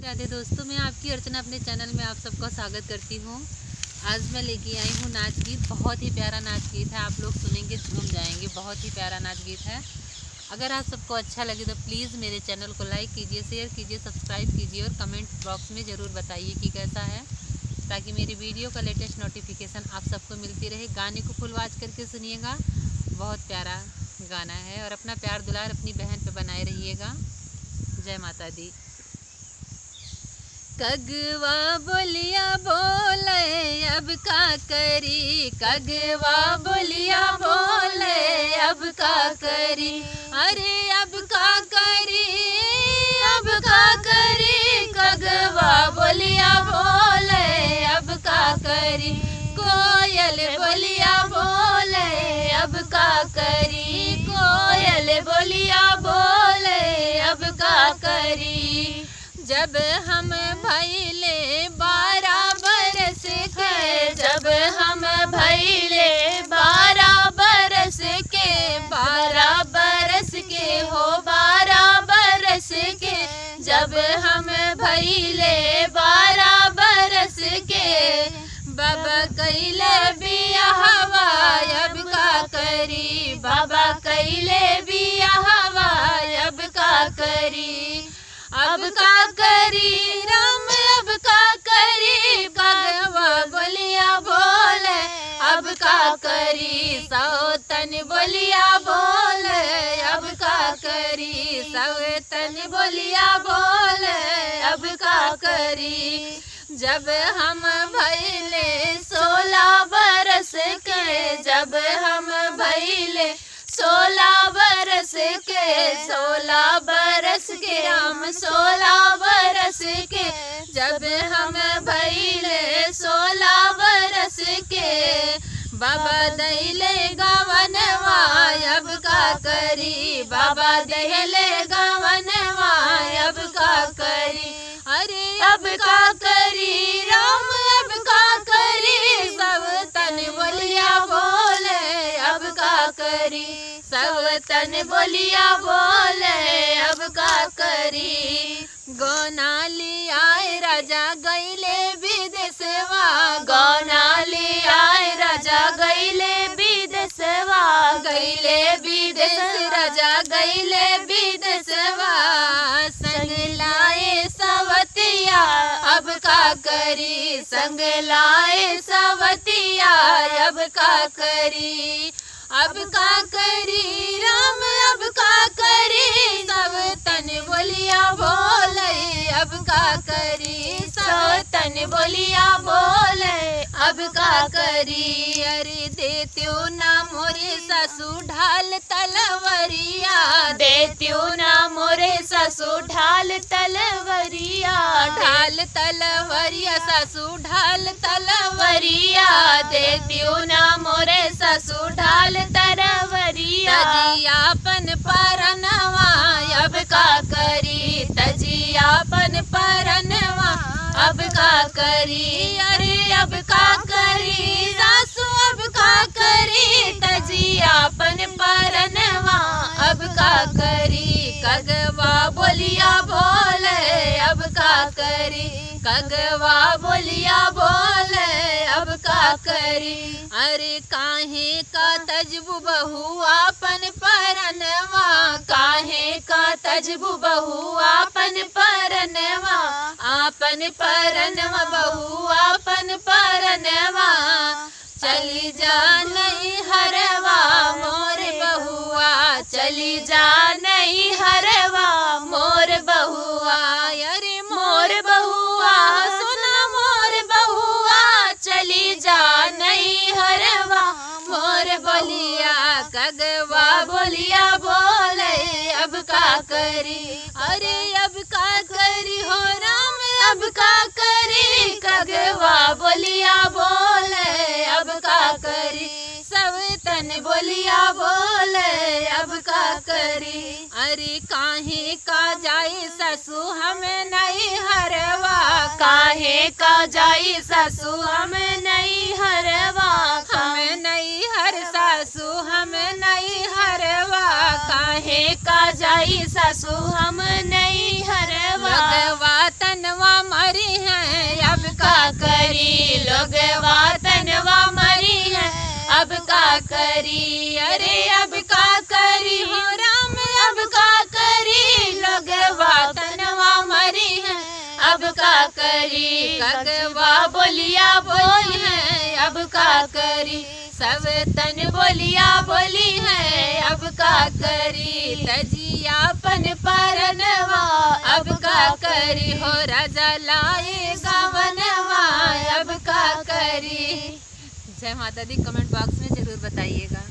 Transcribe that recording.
राधे दोस्तों, मैं आपकी अर्चना अपने चैनल में आप सबका स्वागत करती हूँ। आज मैं लेके आई हूँ नाच गीत। बहुत ही प्यारा नाच गीत है, आप लोग सुनेंगे झूम जाएंगे। बहुत ही प्यारा नाच गीत है। अगर आप सबको अच्छा लगे तो प्लीज़ मेरे चैनल को लाइक कीजिए, शेयर कीजिए, सब्सक्राइब कीजिए और कमेंट बॉक्स में ज़रूर बताइए कि कैसा है, ताकि मेरी वीडियो का लेटेस्ट नोटिफिकेशन आप सबको मिलती रहे। गाने को फुल वॉच करके सुनिएगा, बहुत प्यारा गाना है। और अपना प्यार दुलार अपनी बहन पे बनाए रहिएगा। जय माता दी। कगवा बोलिया बोले अब का करी, कगवा बोलिया बोले अब का करी, अरे अब का करी, अब का करी। कगवा बोलिया बोले अब का करी, कोयल बोलिया बोले अब का करी, कोयल बोलिया बोले अब का करी। जब हम भैले 12 बरस के, जब हम भैले 12 बरस के, 12 बरस के हो 12 बरस के, जब हम भैले 12 बरस के, बाबा कैले बियाहवा अब का करी, बाबा कैले बियाहवा अब का करी, अब का करी राम अब का करी। कगवा बोलिया बोले अब का करी, सौतन बोलिया बोले अब का करी, सौतन बोलिया बोले अब का करी। जब हम भैले 16 बरस के, जब हम भैले 16 बरस के, 16 बरस के राम 16 बरस के, जब हम भैले 16 बरस के, बाबा दैले गवनवा अब का करी, बाबा दैले गवनवा अब का करी, अरे अब का करी राम अब का करी। सब तन बोलिया बोले अब का करी, सब तन बोलिया बोले अब का करी। गोनाली आए राजा गईले विदेशवा, गोनाली आए राजा गईले विदेशवा, गईले विदेश राजा गईले विदेशवा, संग लाए सवतिया अब का करी, संग लाए सवतिया अब का करी, अब का करी राम अब का करी। सब तन बोलिया बोले अब का करी, सब तन बोलिया बोले अब का करी। अरे देत्यो ना मोरे सासू ढाल तलवरिया, देत्यो ना मोरे सासू ढाल तलवरिया, ढाल तलवरिया सासू ढाल तलवरिया, देत्यो ना मोरे सासू ढाल तरवरिया। तजियापन परनवा अब का करी, तजियापन परनवा अब का करी, अरे अब का करी सासू अब का करी, तजियापन परनवा अब का करी। कगवा बोलिया बोले अब का करी, कगवा बोलिया बोले अब का करी। अरे काहे का तजबु बहू आपन परनवा, काहे का तजबु बहू आपन परनवा, आपन परनवा बहू आपन परनवा। चली जा नहीं हरवा मोर बहुआ, चली जा नहीं हरवा मोर बहुआ, अरे मोर बहुआ सुना मोर बहुआ, चली जा नहीं हरवा मोर बोलिया। कगवा बोलिया बोले अब का करी, अरे अब का करी हो राम अब का करी। कगवा बोलिया बोले अब का करी, सब तन बोलिया बोले अब का करी। अरे काहे का जाई ससु हमें नहीं हरवा, काहे का जाई ससु हमें नहीं हरवा, हमें नहीं हर सासू हमें नहीं हरवा, काहे का जाई सासू हम नहीं हरवा। भगवा तनवा अरे अब का करी हो राम, अब का करी, लगवा तनवा मरी है, अब का करी, कगवा बोलिया बोली है, अब का करी, सब तन बोलिया बोली है, अब का करी, तजियापन परनवा, अब का करी, हो राजा लाए गवनवा, अब का करी। जय माता दी कमेंट बॉक्स में ज़रूर बताइएगा।